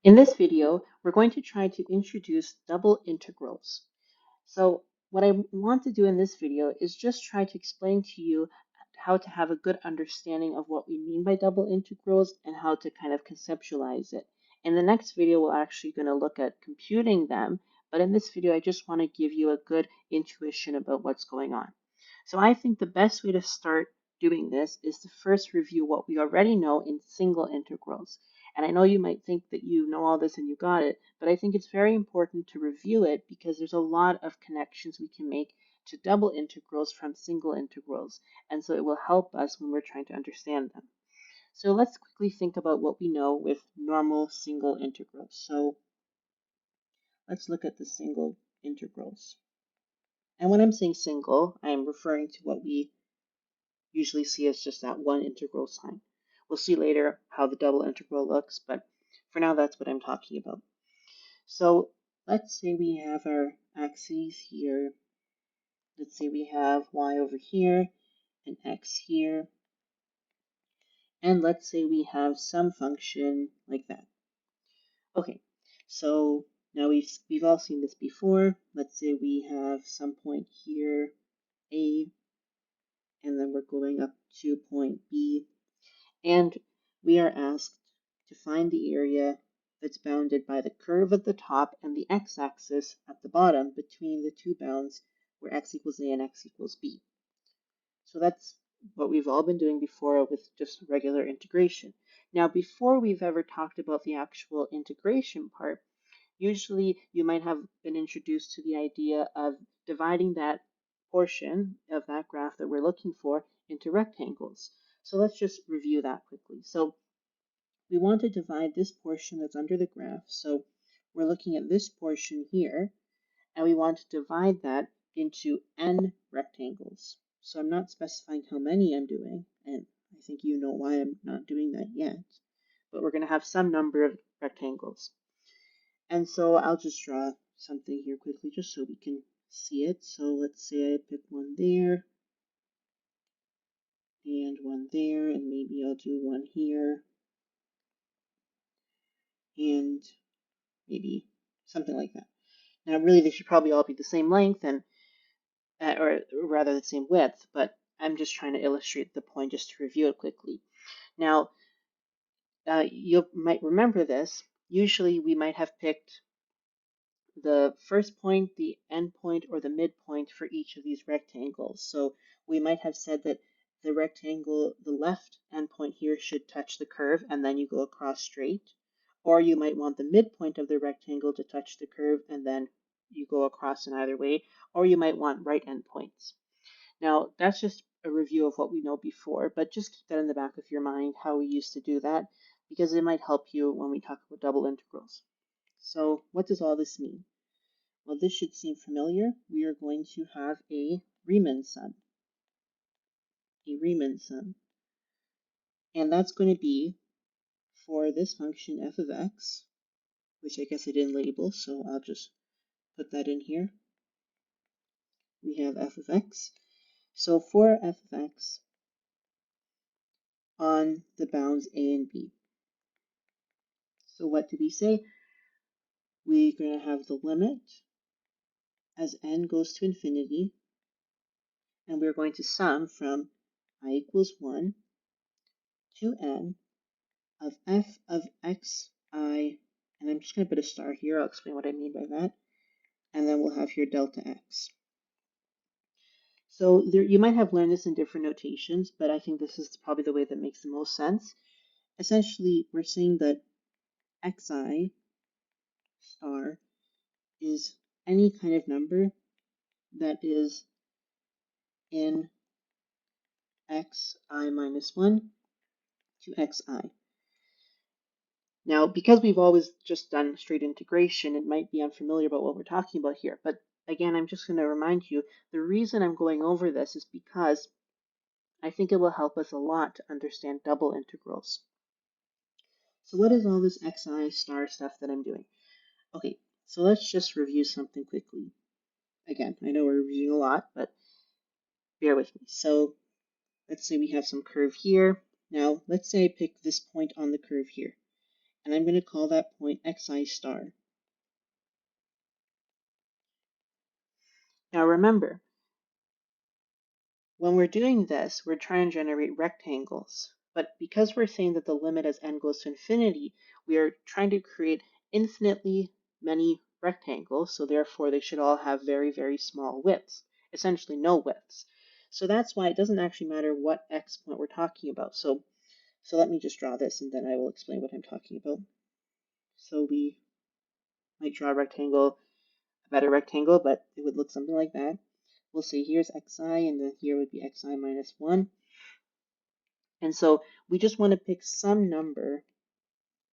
In this video, we're going to try to introduce double integrals. So what I want to do in this video is just try to explain to you how to have a good understanding of what we mean by double integrals and how to kind of conceptualize it. In the next video, we're actually going to look at computing them, but in this video, I just want to give you a good intuition about what's going on. So I think the best way to start doing this is to first review what we already know in single integrals. And I know you might think that you know all this and you got it, but I think it's very important to review it because there's a lot of connections we can make to double integrals from single integrals. And so it will help us when we're trying to understand them. So let's quickly think about what we know with normal single integrals. So let's look at the single integrals. And when I'm saying single, I'm referring to what we usually see as just that one integral sign. We'll see later how the double integral looks, but for now, that's what I'm talking about. So let's say we have our axes here. Let's say we have y over here and x here. And let's say we have some function like that. Okay, so now we've all seen this before. Let's say we have some point here, A, and then we're going up to point B. And we are asked to find the area that's bounded by the curve at the top and the x-axis at the bottom between the two bounds where x equals a and x equals b. So that's what we've all been doing before with just regular integration. Now, before we've ever talked about the actual integration part, usually you might have been introduced to the idea of dividing that portion of that graph that we're looking for into rectangles. So let's just review that quickly. So we want to divide this portion that's under the graph. So we're looking at this portion here, and we want to divide that into n rectangles. So I'm not specifying how many I'm doing, and I think you know why I'm not doing that yet, but we're going to have some number of rectangles. And so I'll just draw something here quickly just so we can see it. So let's say I pick one there, and one there, and maybe I'll do one here, and maybe something like that. Now, really, they should probably all be the same length and, or rather the same width, but I'm just trying to illustrate the point just to review it quickly. Now, you might remember this. Usually, we might have picked the first point, the end point, or the midpoint for each of these rectangles. So we might have said that the rectangle, the left endpoint here should touch the curve, and then you go across straight. Or you might want the midpoint of the rectangle to touch the curve, and then you go across in either way. Or you might want right endpoints. Now, that's just a review of what we know before, but just keep that in the back of your mind, how we used to do that, because it might help you when we talk about double integrals. So what does all this mean? Well, this should seem familiar. We are going to have a Riemann sum. A Riemann sum. And that's going to be for this function f of x, which I guess I didn't label, so I'll just put that in here. We have f of x. So for f of x on the bounds a and b. So what did we say? We're going to have the limit as n goes to infinity, and we're going to sum from I equals 1 to n of f of xi, and I'm just going to put a star here. I'll explain what I mean by that. And then we'll have here delta x. So there, you might have learned this in different notations, but I think this is probably the way that makes the most sense. Essentially, we're saying that xi star is any kind of number that is in xi minus 1 to xi. Now, because we've always just done straight integration, it might be unfamiliar about what we're talking about here. But again, I'm just going to remind you, the reason I'm going over this is because I think it will help us a lot to understand double integrals. So what is all this xi star stuff that I'm doing? Okay, so let's just review something quickly. Again, I know we're reviewing a lot, but bear with me. So let's say we have some curve here. Now, let's say I pick this point on the curve here. and I'm going to call that point xi star. Now remember, when we're doing this, we're trying to generate rectangles. But because we're saying that the limit as n goes to infinity, we are trying to create infinitely many rectangles, so therefore they should all have very, very small widths, essentially no widths. So that's why it doesn't actually matter what x point we're talking about. So let me just draw this and then I will explain what I'm talking about. So we might draw a rectangle, a better rectangle, but it would look something like that. We'll say here's xi, and then here would be xi minus 1. And so we just want to pick some number,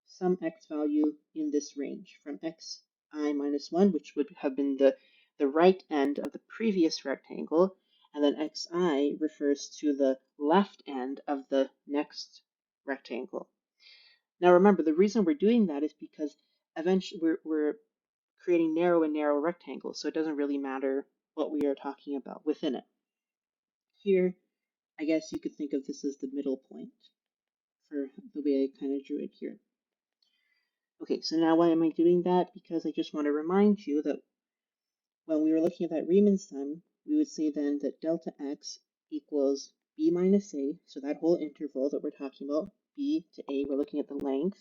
some x value in this range from xi minus 1, which would have been the right end of the previous rectangle, and then xi refers to the left end of the next rectangle. Now remember, the reason we're doing that is because eventually we're creating narrow and narrow rectangles, so it doesn't really matter what we are talking about within it. Here, I guess you could think of this as the middle point for the way I kind of drew it here. Okay, so now why am I doing that? Because I just want to remind you that when we were looking at that Riemann sum, we would say then that delta x equals b minus a, so that whole interval that we're talking about, b to a, we're looking at the length,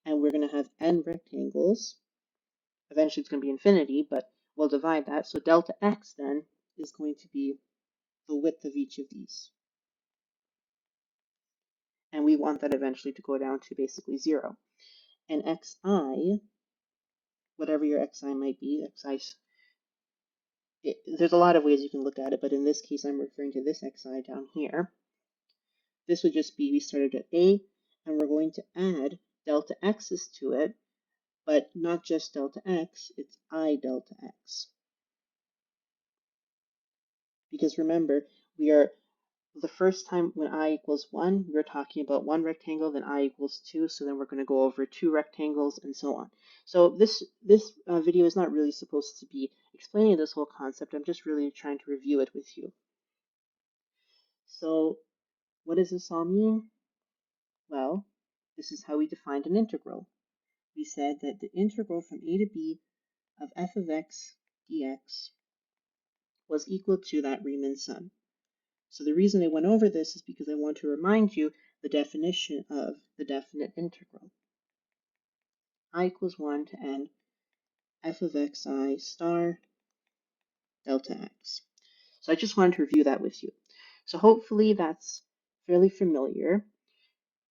and we're going to have n rectangles. Eventually it's going to be infinity, but we'll divide that. So delta x then is going to be the width of each of these. And we want that eventually to go down to basically 0. And xi, whatever your xi might be, there's a lot of ways you can look at it, but in this case I'm referring to this xi down here. This would just be, we started at a, and we're going to add delta x's to it, but not just delta x, it's I delta x. Because remember, we are the first time when I equals 1, we're talking about one rectangle, then I equals 2, so then we're going to go over 2 rectangles, and so on. So this video is not really supposed to be explaining this whole concept. I'm just really trying to review it with you. So what does this all mean? Well, this is how we defined an integral. We said that the integral from a to b of f of x dx was equal to that Riemann sum. So the reason I went over this is because I want to remind you the definition of the definite integral. I equals 1 to n f of xi star delta x. So I just wanted to review that with you. So hopefully that's fairly familiar.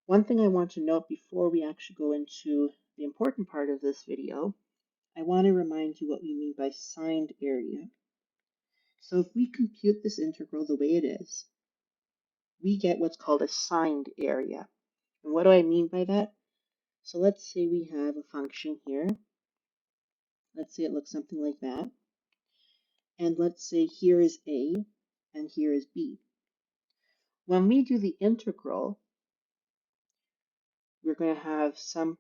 One thing I want to note before we actually go into the important part of this video, I want to remind you what we mean by signed area. So if we compute this integral the way it is, we get what's called a signed area. And what do I mean by that? So let's say we have a function here. Let's say it looks something like that. And let's say here is a and here is b. When we do the integral, we're going to have some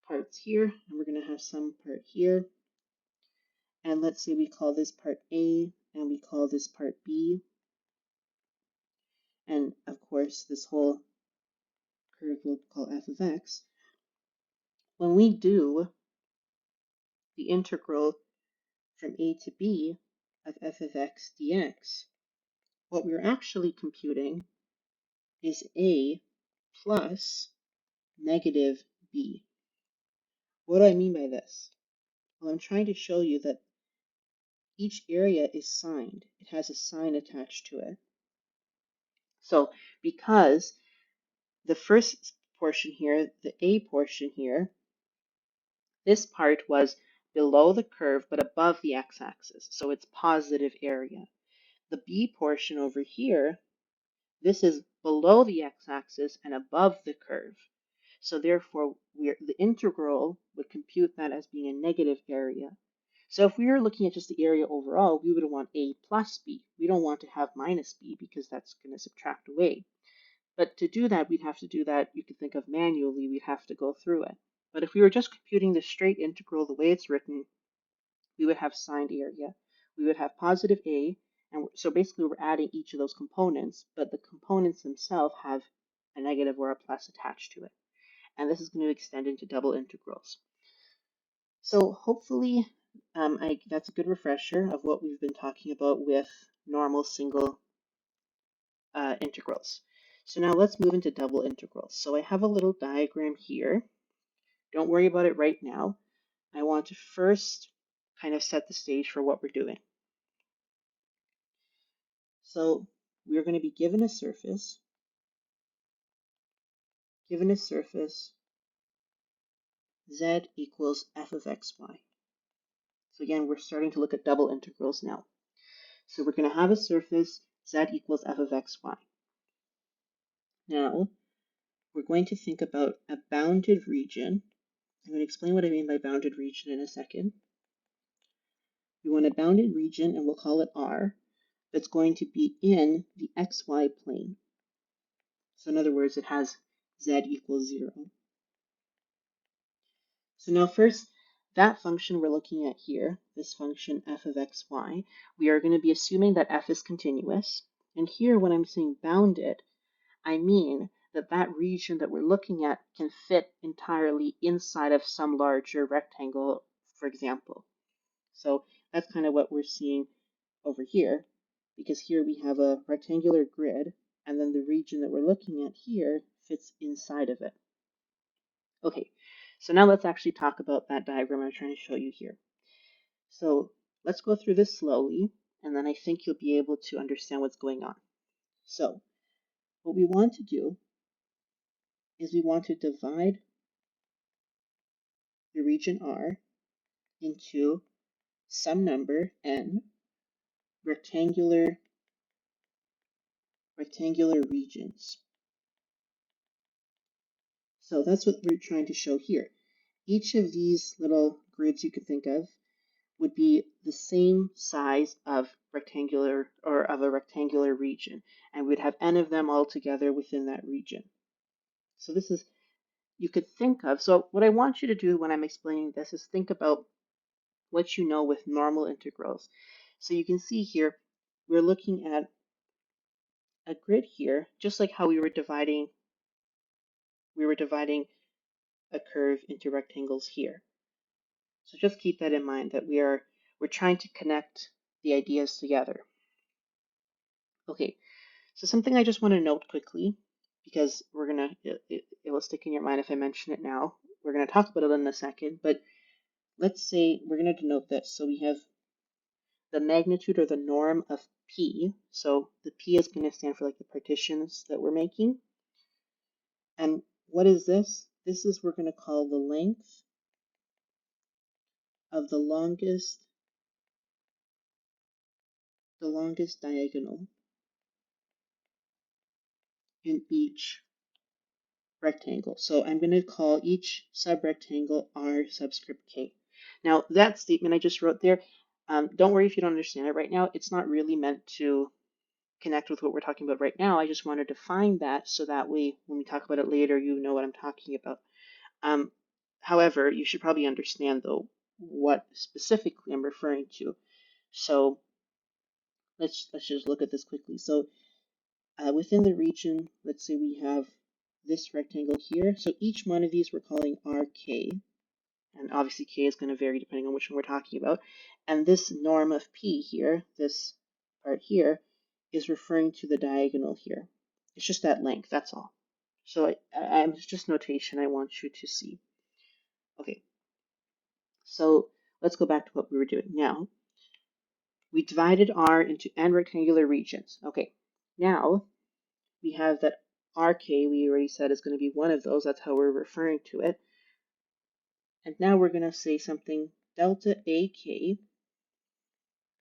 parts here and we're going to have some part here. And let's say we call this part a and we call this part b. And of course, this whole curve we'll call f of x. When we do the integral from a to b of f of x dx, what we're actually computing is a plus negative b. What do I mean by this? Well, I'm trying to show you that each area is signed. It has a sign attached to it. So because the first portion here, the a portion here, this part was below the curve but above the x-axis, so it's positive area. The b portion over here, this is below the x-axis and above the curve. So therefore, the integral would compute that as being a negative area. So if we were looking at just the area overall, we would want a plus b. We don't want to have minus b because that's going to subtract away. But to do that, we'd have to do that, you could think of manually, we'd have to go through it. But if we were just computing the straight integral the way it's written, we would have signed area. We would have positive a, and so basically we're adding each of those components, but the components themselves have a negative or a plus attached to it. and this is going to extend into double integrals. So hopefully that's a good refresher of what we've been talking about with normal single integrals. So now let's move into double integrals. So I have a little diagram here. Don't worry about it right now. I want to first kind of set the stage for what we're doing. So we're going to be given a surface, z equals f of xy. So again, we're starting to look at double integrals now. So we're going to have a surface, z equals f of xy. Now, we're going to think about a bounded region. I'm going to explain what I mean by bounded region in a second. We want a bounded region, and we'll call it R, that's going to be in the xy plane. So in other words, it has z equals 0. So now first, that function we're looking at here, this function f of xy, we are going to be assuming that f is continuous. And here, when I'm saying bounded, I mean that that region that we're looking at can fit entirely inside of some larger rectangle, for example. So that's kind of what we're seeing over here, because here we have a rectangular grid, and then the region that we're looking at here fits inside of it. Okay, so now let's actually talk about that diagram I'm trying to show you here. So let's go through this slowly, and then I think you'll be able to understand what's going on. So what we want to do is we want to divide the region R into some number n rectangular regions. So that's what we're trying to show here. Each of these little grids you could think of would be the same size of rectangular or of a rectangular region, and we'd have n of them all together within that region. So this is, you could think of, so what I want you to do when I'm explaining this is think about what you know with normal integrals. So you can see here, we're looking at a grid here, just like how we were dividing a curve into rectangles here. So just keep that in mind, that we're trying to connect the ideas together. Okay, so something I just want to note quickly, because we're gonna it will stick in your mind if I mention it now. We're gonna talk about it in a second, but let's say we're gonna denote this. So we have the magnitude or the norm of P. So the P is going to stand for like the partitions that we're making. And what is this? This is we're going to call the length of the longest diagonal in each rectangle. So I'm going to call each subrectangle R subscript K. Now that statement I just wrote there, don't worry if you don't understand it right now. It's not really meant to connect with what we're talking about right now. I just want to define that so that way when we talk about it later, you know what I'm talking about. However, you should probably understand though what specifically I'm referring to. So let's just look at this quickly. So within the region, let's say we have this rectangle here. So each one of these we're calling RK, and obviously K is going to vary depending on which one we're talking about. And this norm of P here, this part here, is referring to the diagonal here. It's just that length, that's all. So it's just notation I want you to see. Okay, so let's go back to what we were doing. Now, we divided R into n rectangular regions. Okay, now we have that RK, we already said, is going to be one of those. That's how we're referring to it. And now we're going to say something delta AK.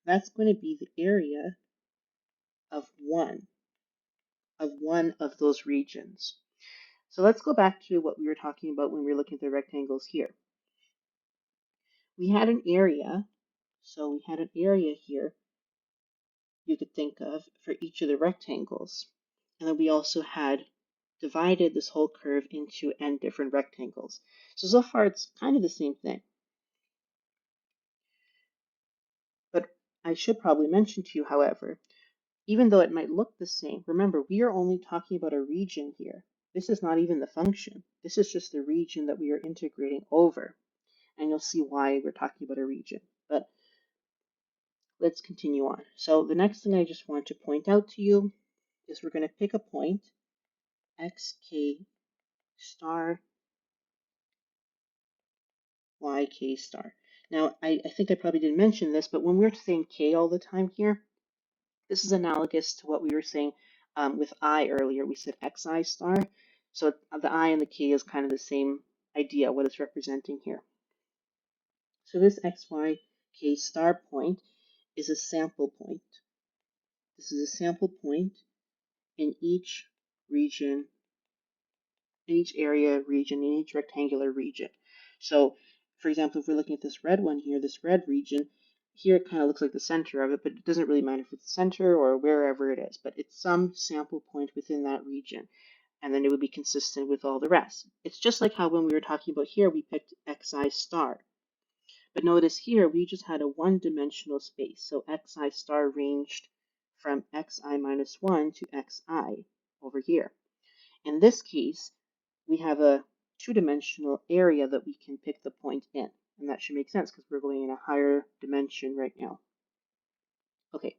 That's going to be the area of one of those regions. So let's go back to what we were talking about when we were looking at the rectangles here. We had an area, so we had an area here you could think of for each of the rectangles. And then we also had divided this whole curve into n different rectangles. So far it's kind of the same thing. But I should probably mention to you, however, even though it might look the same, remember, we are only talking about a region here. This is not even the function. This is just the region that we are integrating over. And you'll see why we're talking about a region. But let's continue on. So the next thing I just want to point out to you is we're going to pick a point, xk star yk star. Now, I think I probably didn't mention this, but when we're saying k all the time here, this is analogous to what we were saying with I earlier. We said xi star. So the I and the k is kind of the same idea, what it's representing here. So this xyk star point is a sample point. This is a sample point in each region, in each area region, in each rectangular region. So, for example, if we're looking at this red one here, this red region, here it kind of looks like the center of it, but it doesn't really matter if it's the center or wherever it is, but it's some sample point within that region, and then it would be consistent with all the rest. It's just like how when we were talking about here, we picked xi star. But notice here, we just had a one-dimensional space, so xi star ranged from xi minus 1 to xi over here. In this case, we have a two-dimensional area that we can pick the point in. And that should make sense because we're going in a higher dimension right now. Okay,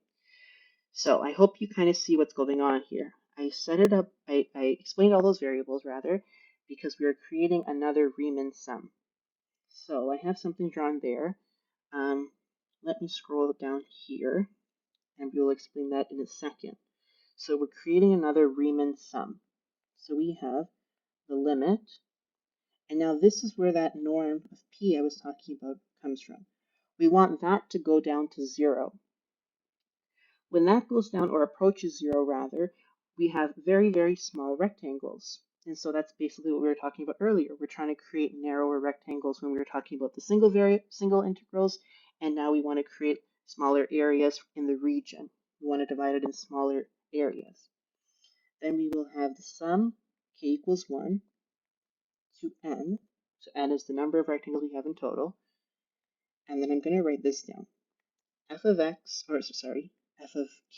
so I hope you kind of see what's going on here. I set it up, I explained all those variables rather, because we are creating another Riemann sum. So I have something drawn there. Let me scroll down here, and we'll explain that in a second. So we're creating another Riemann sum. So we have the limit, and now this is where that norm of p I was talking about comes from. We want that to go down to 0. When that goes down, or approaches 0 rather, we have very, very small rectangles. And so that's basically what we were talking about earlier. We're trying to create narrower rectangles when we were talking about the single integrals, and now we want to create smaller areas in the region. We want to divide it in smaller areas. Then we will have the sum k equals 1 to n. So n is the number of rectangles we have in total. And then I'm going to write this down. F of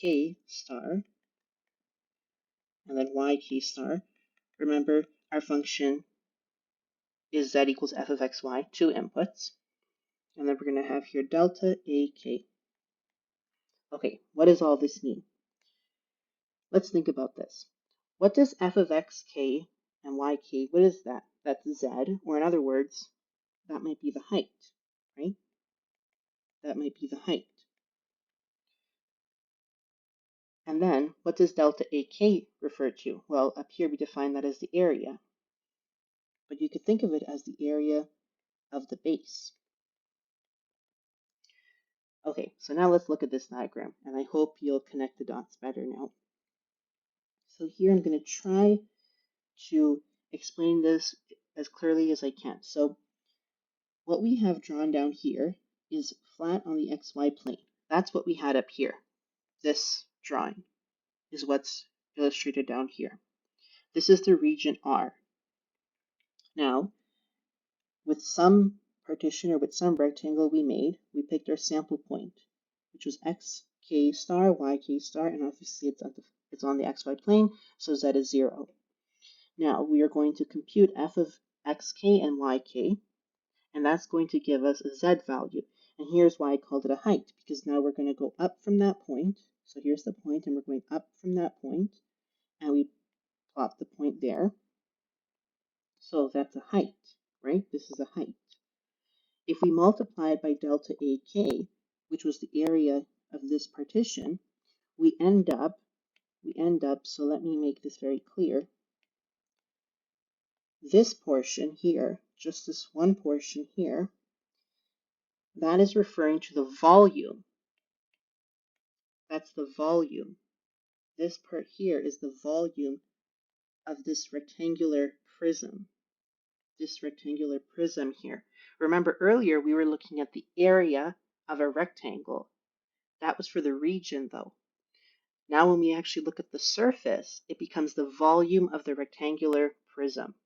k star, and then yk star. Remember, our function is z equals f of xy, 2 inputs. And then we're going to have here delta ak. Okay, what does all this mean? Let's think about this. What does f of xk and yk, what is that? That's z, or in other words, that might be the height, right? That might be the height. And then, what does delta AK refer to? Well, up here we define that as the area. But you could think of it as the area of the base. Okay, so now let's look at this diagram, and I hope you'll connect the dots better now. So here I'm going to try to explain this as clearly as I can. So what we have drawn down here is flat on the XY plane. That's what we had up here. This drawing is what's illustrated down here. This is the region R. Now, with some partition or with some rectangle we made, we picked our sample point, which was xk star, yk star, and obviously it's on the xy plane, so z is 0. Now, we are going to compute f of xk and yk, and that's going to give us a z value. And here's why I called it a height, because now we're going to go up from that point. So here's the point, and we're going up from that point, and we plot the point there. So that's a height, right? This is a height. If we multiply it by delta AK, which was the area of this partition, we end up, so let me make this very clear. This portion here, just this one portion here, that is referring to the volume. That's the volume. This part here is the volume of this rectangular prism. This rectangular prism here. Remember earlier we were looking at the area of a rectangle. That was for the region though. Now when we actually look at the surface, it becomes the volume of the rectangular prism.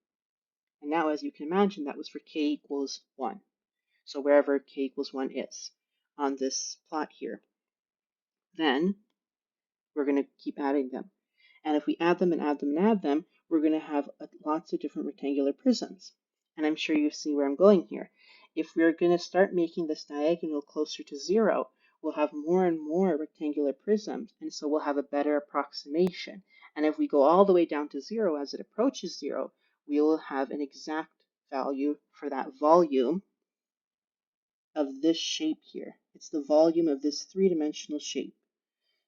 And now as you can imagine, that was for k equals 1. So wherever k equals 1 is on this plot here. Then we're going to keep adding them. And if we add them and add them and add them, we're going to have lots of different rectangular prisms. And I'm sure you see where I'm going here. If we're going to start making this diagonal closer to 0, we'll have more and more rectangular prisms, and so we'll have a better approximation. And if we go all the way down to 0 as it approaches 0, we will have an exact value for that volume of this shape here. It's the volume of this three-dimensional shape.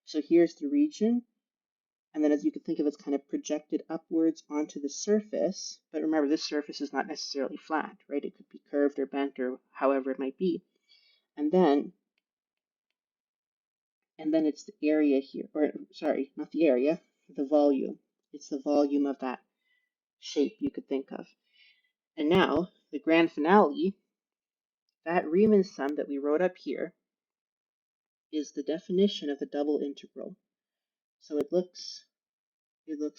So here's the region, and then as you can think of, it's kind of projected upwards onto the surface. But remember, this surface is not necessarily flat, right? It could be curved or bent or however it might be. And then it's the area here, or sorry, not the area, the volume. It's the volume of that shape you could think of. And now, the grand finale, that Riemann sum that we wrote up here is the definition of the double integral. So it looks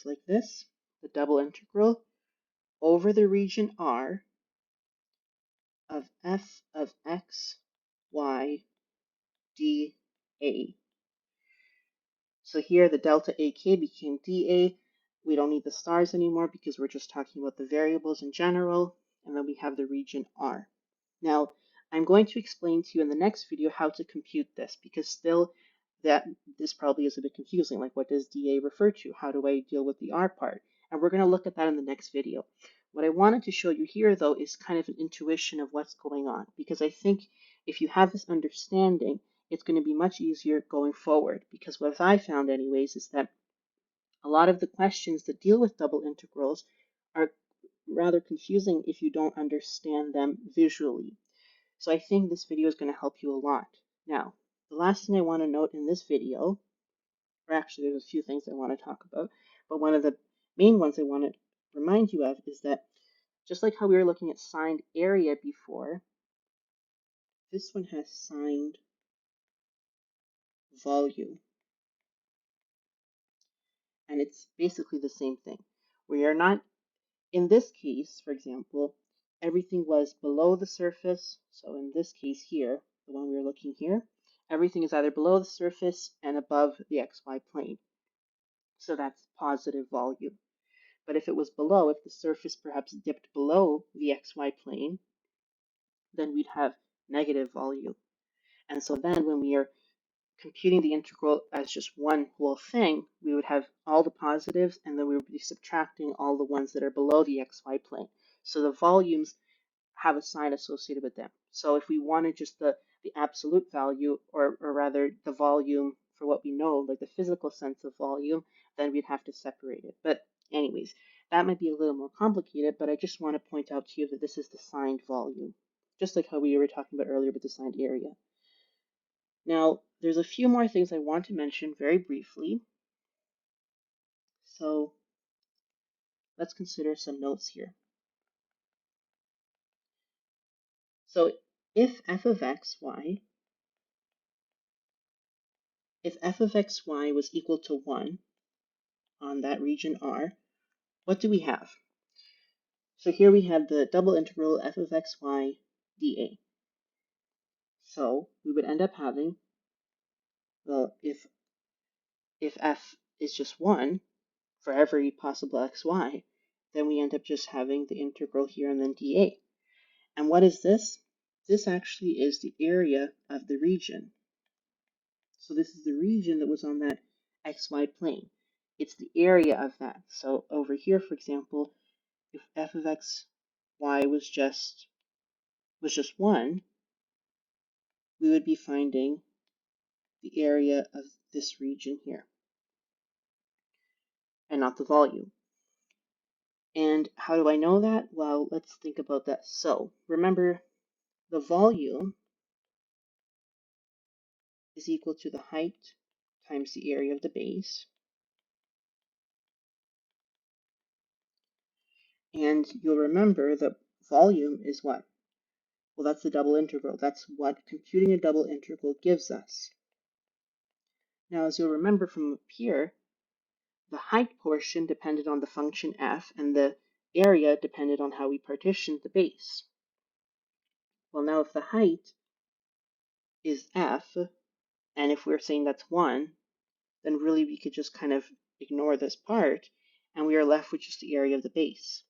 like this, the double integral over the region R of f of x, y, dA. So here the delta AK became dA. We don't need the stars anymore because we're just talking about the variables in general. And then we have the region R. Now, I'm going to explain to you in the next video how to compute this, because still this probably is a bit confusing. Like, what does dA refer to? How do I deal with the R part? And we're going to look at that in the next video. What I wanted to show you here, though, is kind of an intuition of what's going on, because I think if you have this understanding, it's going to be much easier going forward. Because what I found anyways is that a lot of the questions that deal with double integrals are rather confusing if you don't understand them visually. So I think this video is going to help you a lot. Now, the last thing I want to note in this video, or actually there's a few things I want to talk about, but one of the main ones I want to remind you of is that just like how we were looking at signed area before, this one has signed volume. And it's basically the same thing. We are not, in this case, for example, everything was below the surface. So in this case here, the one we were looking here, everything is either below the surface and above the xy plane. So that's positive volume. But if it was below, if the surface perhaps dipped below the xy plane, then we'd have negative volume. And so then when we are computing the integral as just one whole thing, we would have all the positives, and then we would be subtracting all the ones that are below the xy plane. So the volumes have a sign associated with them. So if we wanted just the absolute value, or rather the volume for what we know, like the physical sense of volume, then we'd have to separate it. But anyways, that might be a little more complicated, but I just want to point out to you that this is the signed volume, just like how we were talking about earlier with the signed area. Now, there's a few more things I want to mention very briefly. So let's consider some notes here. So if f of xy was equal to 1 on that region R, what do we have? So here we have the double integral f of xy dA. So we would end up having, well, if f is just 1 for every possible xy, then we end up just having the integral here and then dA. And what is this? This actually is the area of the region. So this is the region that was on that xy plane. It's the area of that. So over here, for example, if f of xy was just 1, we would be finding the area of this region here, and not the volume. And how do I know that? Well, let's think about that. So remember, the volume is equal to the height times the area of the base. And you'll remember that volume is what? Well, that's the double integral. That's what computing a double integral gives us. Now, as you'll remember from up here, the height portion depended on the function f, and the area depended on how we partitioned the base. Well, now if the height is f, and if we're saying that's 1, then really we could just kind of ignore this part, and we are left with just the area of the base.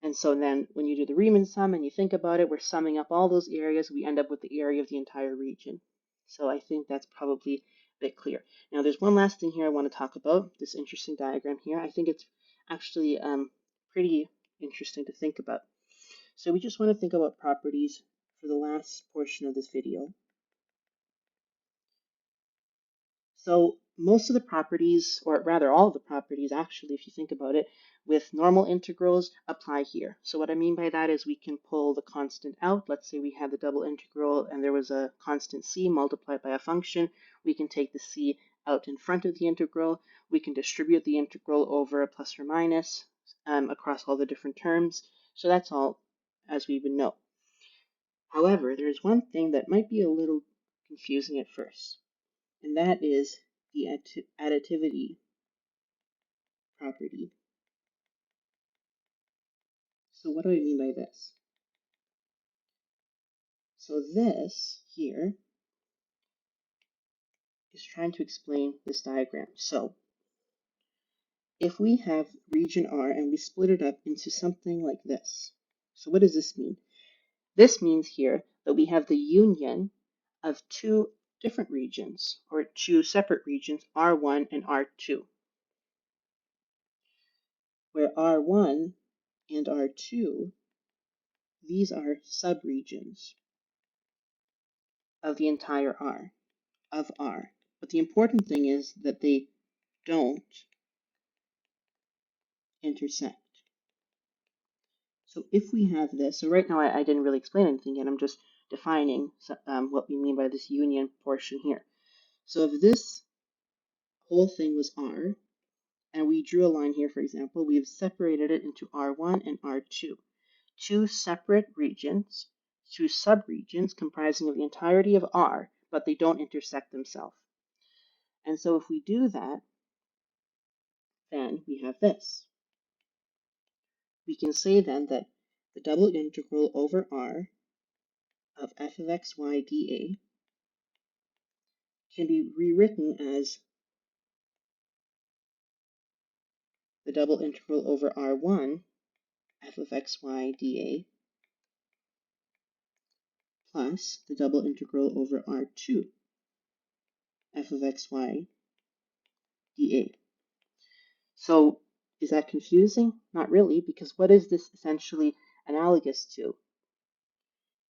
And so then when you do the Riemann sum and you think about it, we're summing up all those areas, we end up with the area of the entire region. So I think that's probably a bit clear. Now there's one last thing here I want to talk about, this interesting diagram here. I think it's actually pretty interesting to think about. So we just want to think about properties for the last portion of this video. So most of the properties, or rather all of the properties actually, if you think about it, with normal integrals apply here. So what I mean by that is we can pull the constant out. Let's say we had the double integral and there was a constant c multiplied by a function. We can take the c out in front of the integral. We can distribute the integral over a plus or minus across all the different terms. So that's all as we would know. However, there's one thing that might be a little confusing at first, and that is the additivity property. So what do I mean by this? So this here is trying to explain this diagram. So if we have region R and we split it up into something like this. So what does this mean? This means here that we have the union of two different regions, or two separate regions, R1 and R2, where R1 and R2, these are subregions of the entire R, of R. But the important thing is that they don't intersect. So if we have this, so right now I didn't really explain anything yet, I'm just defining what we mean by this union portion here. So if this whole thing was R, and we drew a line here, for example, we've separated it into R1 and R2, two separate regions, two subregions comprising of the entirety of R, but they don't intersect themselves. And so if we do that, then we have this. We can say then that the double integral over R of f of x, y, dA can be rewritten as the double integral over R1 f of x, y, dA plus the double integral over R2 f of x, y, dA. So is that confusing? Not really, because what is this essentially analogous to?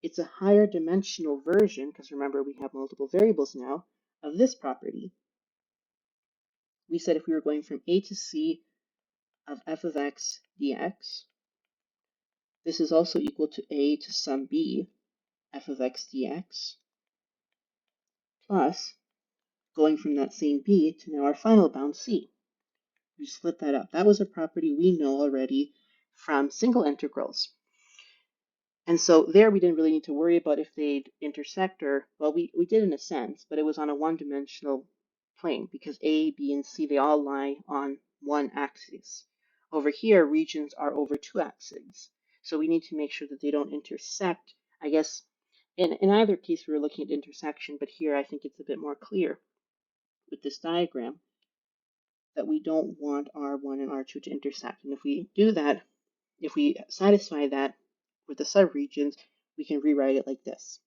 It's a higher dimensional version, because remember we have multiple variables now, of this property. We said if we were going from a to c of f of x dx, this is also equal to a to some b f of x dx, plus going from that same b to now our final bound c. We split that up. That was a property we know already from single integrals. And so there we didn't really need to worry about if they'd intersect, or, well, we did in a sense, but it was on a one-dimensional plane because A, B, and C, they all lie on one axis. Over here, regions are over two axes. So we need to make sure that they don't intersect. I guess in either case we were looking at intersection, but here I think it's a bit more clear with this diagram that we don't want R1 and R2 to intersect. And if we do that, if we satisfy that with the subregions, we can rewrite it like this.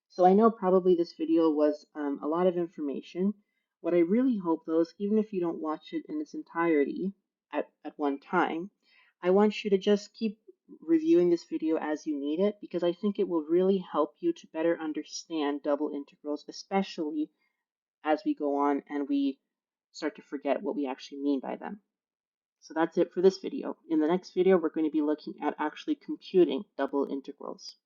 So I know probably this video was a lot of information. What I really hope though is even if you don't watch it in its entirety at one time, I want you to just keep reviewing this video as you need it, because I think it will really help you to better understand double integrals, especially as we go on and we start to forget what we actually mean by them. So that's it for this video. In the next video, we're going to be looking at actually computing double integrals.